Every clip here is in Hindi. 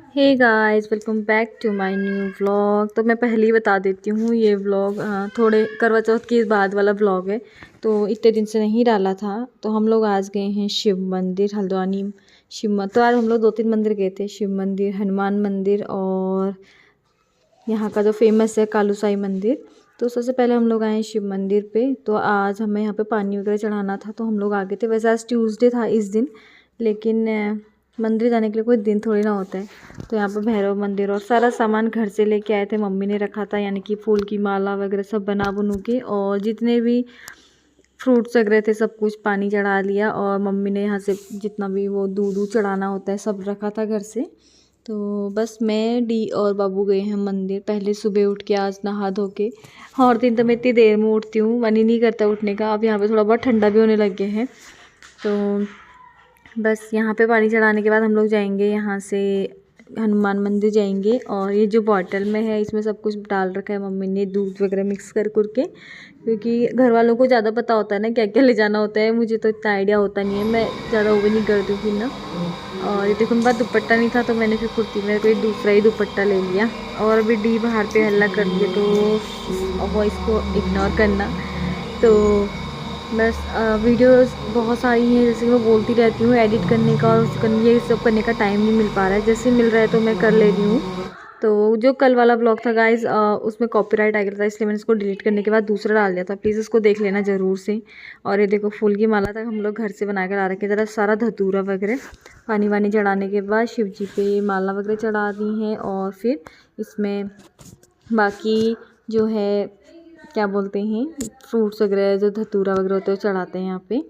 Hey guys, welcome back to my new vlog. तो मैं पहले ही बता देती हूँ, ये व्लॉग थोड़े करवा चौथ के बाद वाला व्लॉग है। तो इतने दिन से नहीं डाला था। तो हम लोग आज गए हैं शिव मंदिर हल्द्वानी। तो आज हम लोग 2-3 मंदिर गए थे, शिव मंदिर, हनुमान मंदिर और यहाँ का जो फेमस है कालू साई मंदिर। तो सबसे पहले हम लोग आए शिव मंदिर पे। तो आज हमें यहाँ पे पानी वगैरह चढ़ाना था, तो हम लोग आ गए थे। वैसे आज ट्यूसडे था इस दिन, लेकिन मंदिर जाने के लिए कोई दिन थोड़ी ना होता है। तो यहाँ पे भैरव मंदिर और सारा सामान घर से लेके आए थे, मम्मी ने रखा था, यानी कि फूल की माला वगैरह सब बना बुनू के, और जितने भी फ्रूट्स वगैरह थे सब कुछ पानी चढ़ा लिया। और मम्मी ने यहाँ से जितना भी वो दूध चढ़ाना होता है सब रखा था घर से। तो बस मैं डी और बाबू गए हैं मंदिर पहले सुबह उठ के, आज नहा धो के। और दिन तो मैं इतनी देर में उठती हूँ, मन ही नहीं करता उठने का। अब यहाँ पे थोड़ा बहुत ठंडा भी होने लग गया है। तो बस यहाँ पे पानी चढ़ाने के बाद हम लोग जाएंगे, यहाँ से हनुमान मंदिर जाएंगे। और ये जो बॉटल में है इसमें सब कुछ डाल रखा है मम्मी ने, दूध वगैरह मिक्स कर के, क्योंकि घर वालों को ज़्यादा पता होता है ना क्या क्या ले जाना होता है। मुझे तो इतना आइडिया होता नहीं है, मैं ज़्यादा वो भी नहीं करती हूँ ना। और ये देखो, मेरे पास दुपट्टा नहीं था, तो मैंने फिर कुर्ती में कोई दूसरा ही दुपट्टा ले लिया। और अभी डी बाहर पे हल्ला कर दिया, तो वॉइस को इग्नोर करना। तो बस वीडियोस बहुत सारी हैं, जैसे कि मैं बोलती रहती हूँ, एडिट करने का और ये सब करने का टाइम नहीं मिल पा रहा है। जैसे मिल रहा है तो मैं कर ले रही हूँ। तो जो कल वाला ब्लॉग था गाइज, उसमें कॉपीराइट आ गया था, इसलिए मैंने इसको डिलीट करने के बाद दूसरा डाल दिया था। प्लीज़ इसको देख लेना ज़रूर से। और ये देखो, फूल की माला तक हम लोग घर से बना कर ला रखे, ज़रा सारा धतूरा वगैरह पानी वानी चढ़ाने के बाद शिव जी पे माला वगैरह चढ़ा दी हैं। और फिर इसमें बाकी जो है क्या बोलते हैं, फ्रूट्स वगैरह जो धतूरा वगैरह होते हैं चढ़ाते हैं यहाँ पे।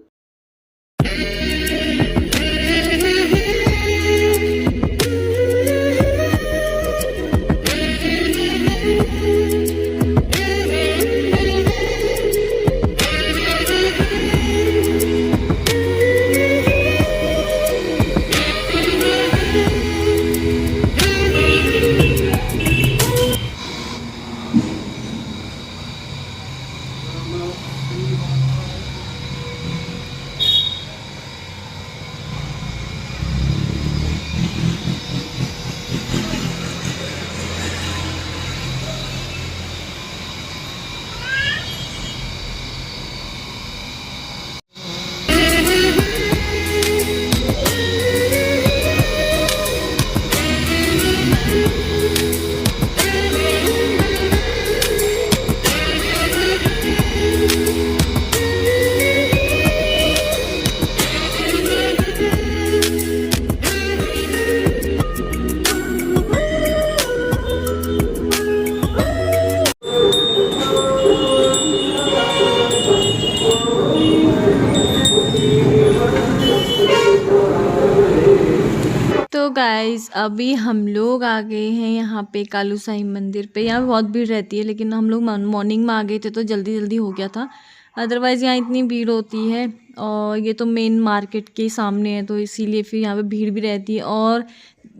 तो गाइज़, अभी हम लोग आ गए हैं यहाँ पे कालू साई मंदिर पे। यहाँ बहुत भीड़ रहती है, लेकिन हम लोग मॉर्निंग में आ गए थे तो जल्दी जल्दी हो गया था। अदरवाइज़ यहाँ इतनी भीड़ होती है, और ये तो मेन मार्केट के सामने है, तो इसीलिए फिर यहाँ पे भीड़ भी रहती है। और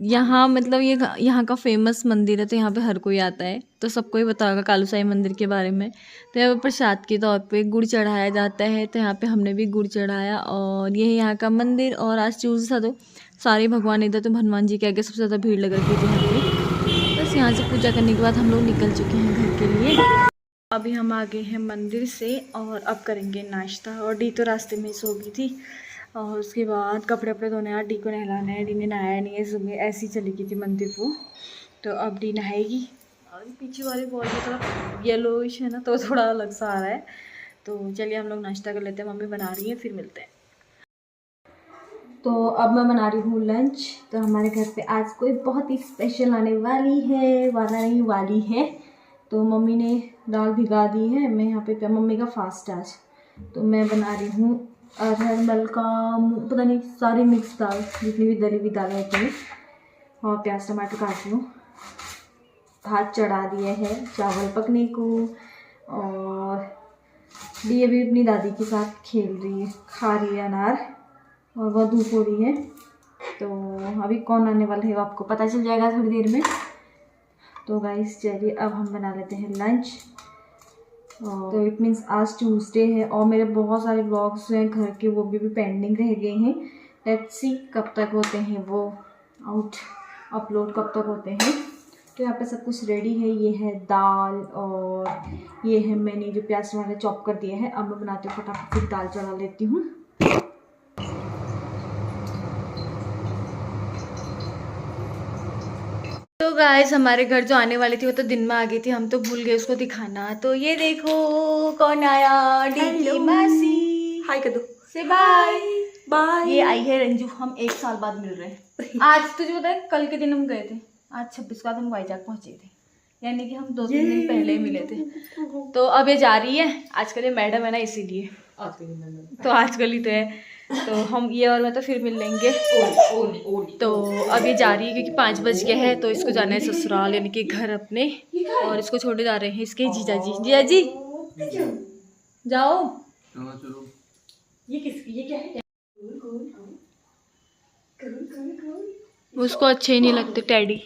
यहाँ मतलब ये यहाँ का फेमस मंदिर है, तो यहाँ पे हर कोई आता है, तो सबको ही पता होगा कालू साई मंदिर के बारे में। तो यहाँ पे प्रसाद के तौर पे गुड़ चढ़ाया जाता है, तो यहाँ पे हमने भी गुड़ चढ़ाया। और ये है यहाँ का मंदिर। और आज ट्यूसडे था, तो सारे भगवान इधर, तो हनुमान जी के आगे सबसे ज़्यादा भीड़ लग रही थी यहाँ पे। बस यहाँ से पूजा करने के बाद हम लोग निकल चुके हैं घर के लिए। अभी हम आ गए हैं मंदिर से, और अब करेंगे नाश्ता। और डी तो रास्ते में सो गई थी। और उसके बाद कपड़े वपड़े धोने हैं, डी को नहलाना है। डी ने नहाया नहीं है सुबह, ऐसी चली गई थी मंदिर को। तो अब डी नहाएगी। और पीछे वाले वॉल में थोड़ा येलोइश है ना, तो थोड़ा अलग सा आ रहा है। तो चलिए हम लोग नाश्ता कर लेते हैं, मम्मी बना रही है, फिर मिलते हैं। तो अब मैं बना रही हूँ लंच। तो हमारे घर पे आज कोई बहुत ही स्पेशल आने वाली है। तो मम्मी ने दाल भिगा दी है, मैं यहाँ पे मम्मी का फास्ट आज। तो मैं बना रही हूँ अरहर मल का, पता नहीं, सारी मिक्स दाल, जितनी भी दली हुई दाल होती है। और प्याज टमाटर काट लूँ। भात चढ़ा दिया है चावल पकने को। और डी अभी अपनी दादी के साथ खेल रही है, खा रही है अनार, और बहुत धूप हो रही है। तो अभी कौन आने वाला है वो आपको पता चल जाएगा थोड़ी देर में। तो गाइस चलिए अब हम बना लेते हैं लंच। तो इट मीन्स आज ट्यूसडे है, और मेरे बहुत सारे ब्लॉग्स हैं घर के, वो भी पेंडिंग रह गए हैं। लेट्स सी कब तक होते हैं वो आउट। अपलोड कब तक होते हैं। तो यहाँ पे सब कुछ रेडी है। ये है दाल और ये है मैंने जो प्याज टमाटर चॉप कर दिया है। अब मैं बनाती हूँ फटाफट, फिर दाल चढ़ा लेती हूँ। तो गाइस हमारे घर जो आने वाली थी वो तो दिन में आ गई थी, हम तो भूल गए उसको दिखाना। तो ये देखो कौन आया, डिकी मासी। हाय कर दो, से बाय बाय। ये आई है रंजू, हम 1 साल बाद मिल रहे हैं। आज तुझे पता है कल के दिन हम गए थे, आज 26 का हम वाइजैक पहुंचे थे, यानी कि हम 2-3 दिन पहले ही मिले थे। तो अब ये जा रही है, आजकल ये मैडम है ना इसीलिए, तो आजकल ही तो है। तो हम ये और मैं तो फिर मिल लेंगे। तो अब ये जा रही है क्योंकि 5 बज गए हैं, तो इसको जाना है ससुराल यानी कि घर अपने, और इसको छोड़े जा रहे हैं इसके जीजा जी। जीजा जी जाओ। ये किसकी, ये क्या है? उसको अच्छे ही नहीं लगते टेडी।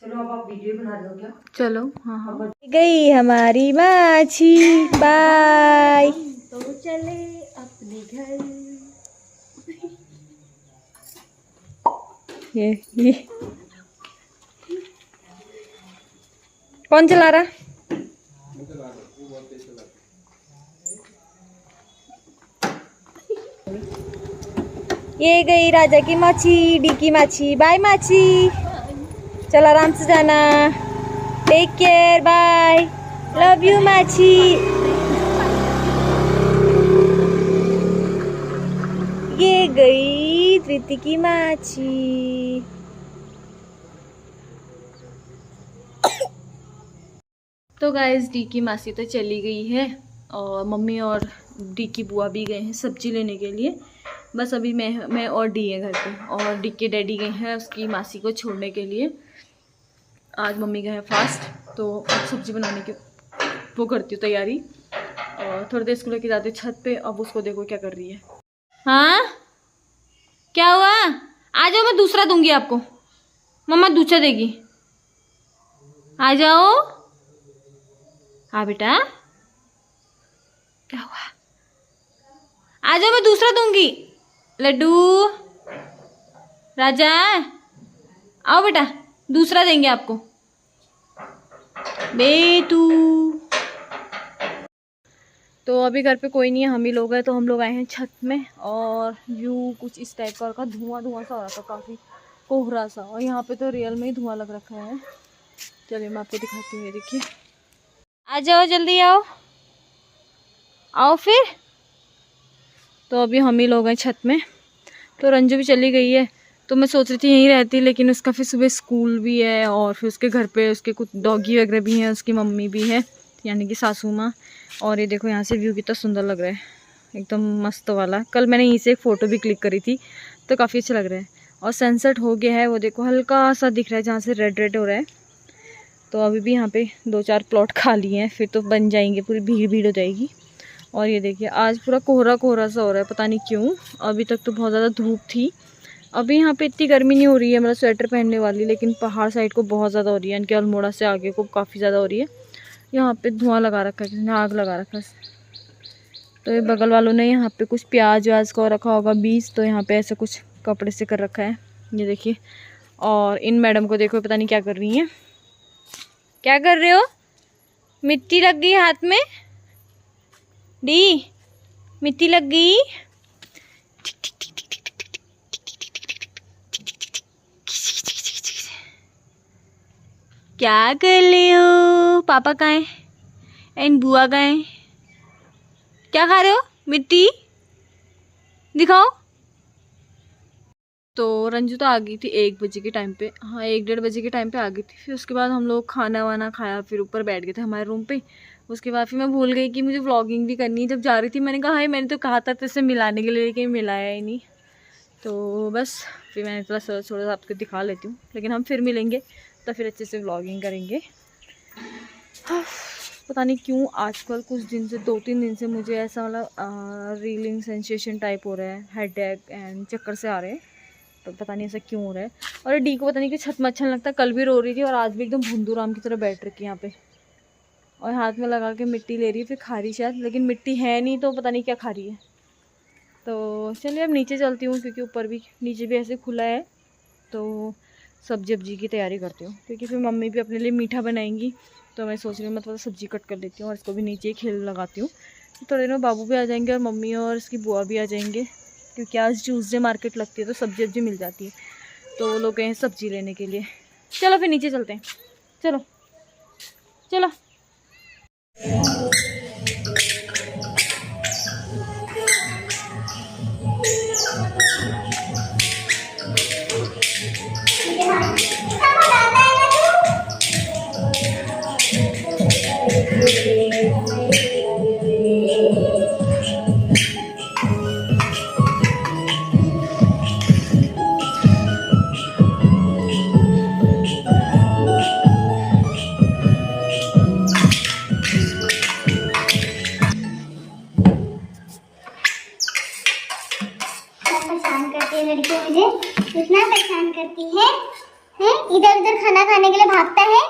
चलो अब आप वीडियो बना रहे हो क्या? चलो हाँ हाँ। गई हमारी माछी, बाय। तो चले अपने घर। ये कौन चला रहा? ये गई राजा की माछी, डी की माछी। बाय माछी, चल आराम से जाना, take care, bye, love you माछी। ये गई धृति की माछी। तो गाइस डी की मासी तो चली गई है और मम्मी और डी की बुआ भी गए हैं सब्जी लेने के लिए। बस अभी मैं और डी है घर पे, और डी के डैडी गए हैं उसकी मासी को छोड़ने के लिए। आज मम्मी गए हैं फास्ट, तो अब सब्जी बनाने की वो करती हूँ तैयारी, और थोड़ी देर इसको लेके जाती हूँ छत पे। अब उसको देखो क्या कर रही है। हाँ क्या हुआ? आ जाओ, मैं दूसरा दूंगी आपको, मम्मा दूसरा देगी, आ जाओ। हाँ बेटा क्या हुआ? आ जाओ, मैं दूसरा दूंगी। लड्डू राजा आओ बेटा, दूसरा देंगे आपको बेटू। तो अभी घर पे कोई नहीं है, हम ही लोग हैं, तो हम लोग आए हैं छत में। और व्यू कुछ इस टाइप का, धुआं धुआं सा हो रहा था, काफ़ी कोहरा सा, और यहाँ पे तो रियल में ही धुआं लग रखा है। चलिए मैं आपको दिखाती हूँ, देखिए। आ जाओ जल्दी आओ, आओ फिर। तो अभी हम ही लोग हैं छत में। तो रंजू भी चली गई है, तो मैं सोच रही थी यहीं रहती, लेकिन उसका फिर सुबह स्कूल भी है, और फिर उसके घर पे उसके कुछ डॉगी वगैरह भी हैं, उसकी मम्मी भी है यानी कि सासू माँ। और ये देखो यहाँ से व्यू कितना सुंदर लग रहा है, एकदम मस्त वाला। कल मैंने यहीं से एक फ़ोटो भी क्लिक करी थी, तो काफ़ी अच्छा लग रहा है। और सनसेट हो गया है, वो देखो हल्का सा दिख रहा है जहाँ से रेड रेड हो रहा है। तो अभी भी यहाँ पे 2-4 प्लॉट खाली हैं, फिर तो बन जाएंगे, पूरी भीड़ भीड़ हो जाएगी। और ये देखिए आज पूरा कोहरा कोहरा सा हो रहा है, पता नहीं क्यों। अभी तक तो बहुत ज़्यादा धूप थी, अभी यहाँ पे इतनी गर्मी नहीं हो रही है, मतलब स्वेटर पहनने वाली, लेकिन पहाड़ साइड को बहुत ज़्यादा हो रही है, इनके अल्मोड़ा से आगे को काफ़ी ज़्यादा हो रही है। यहाँ पे धुआं लगा रखा है, किसने आग लगा रखा है। तो ये बगल वालों ने यहाँ पे कुछ प्याज व्याज का रखा होगा बीज, तो यहाँ पे ऐसा कुछ कपड़े से कर रखा है, ये देखिए। और इन मैडम को देखो, पता नहीं क्या कर रही हैं। क्या कर रहे हो? मिट्टी लग गई हाथ में, डी मिट्टी लग गई। क्या कर रहे हो? पापा कहाँ हैं? एंड बुआ कहाँ हैं? क्या खा रहे हो? मिट्टी दिखाओ। तो रंजू तो आ गई थी 1 बजे के टाइम पे, हाँ 1-1:30 बजे के टाइम पे आ गई थी। फिर उसके बाद हम लोग खाना वाना खाया, फिर ऊपर बैठ गए थे हमारे रूम पे। उसके बाद फिर मैं भूल गई कि मुझे व्लॉगिंग भी करनी है। जब जा रही थी मैंने कहा हाय, मैंने तो कहा था तुझसे मिलाने के लिए, लेकिन मिलाया ही नहीं। तो बस फिर मैंने थोड़ा सा आपको दिखा लेती हूँ, लेकिन हम फिर मिलेंगे तो फिर अच्छे से व्लॉगिंग करेंगे। पता नहीं क्यों आजकल कुछ दिन से 2-3 दिन से मुझे ऐसा वाला रीलिंग सेंसेशन टाइप हो रहा है, हेडेक एंड चक्कर से आ रहे हैं, तो पता नहीं ऐसा क्यों हो रहा है। और डी को पता नहीं कि छत में अच्छा लगता है, कल भी रो रही थी और आज भी एकदम भुंदूराम की तरह बैठ रखी है यहाँ पे, और हाथ में लगा के मिट्टी ले रही है, फिर खा रही शायद, लेकिन मिट्टी है नहीं, तो पता नहीं क्या खा रही है। तो चलिए अब नीचे चलती हूँ, क्योंकि ऊपर भी नीचे भी ऐसे खुला है। तो सब्जी की तैयारी करती हूँ, क्योंकि फिर मम्मी भी अपने लिए मीठा बनाएंगी। तो मैं सोच रही हूँ मैं थोड़ा सब्जी कट कर लेती हूँ और इसको भी नीचे ही खेल लगाती हूँ। तो थोड़े दिनों बाबू भी आ जाएंगे और मम्मी और इसकी बुआ भी आ जाएंगे, क्योंकि आज ट्यूसडे मार्केट लगती है तो सब्जी मिल जाती है। तो वो लोग गए हैं सब्जी लेने के लिए। चलो फिर नीचे चलते हैं, चलो चलो। परेशान करती है लड़की, मुझे इतना परेशान करती है, इधर उधर खाना खाने के लिए भागता है।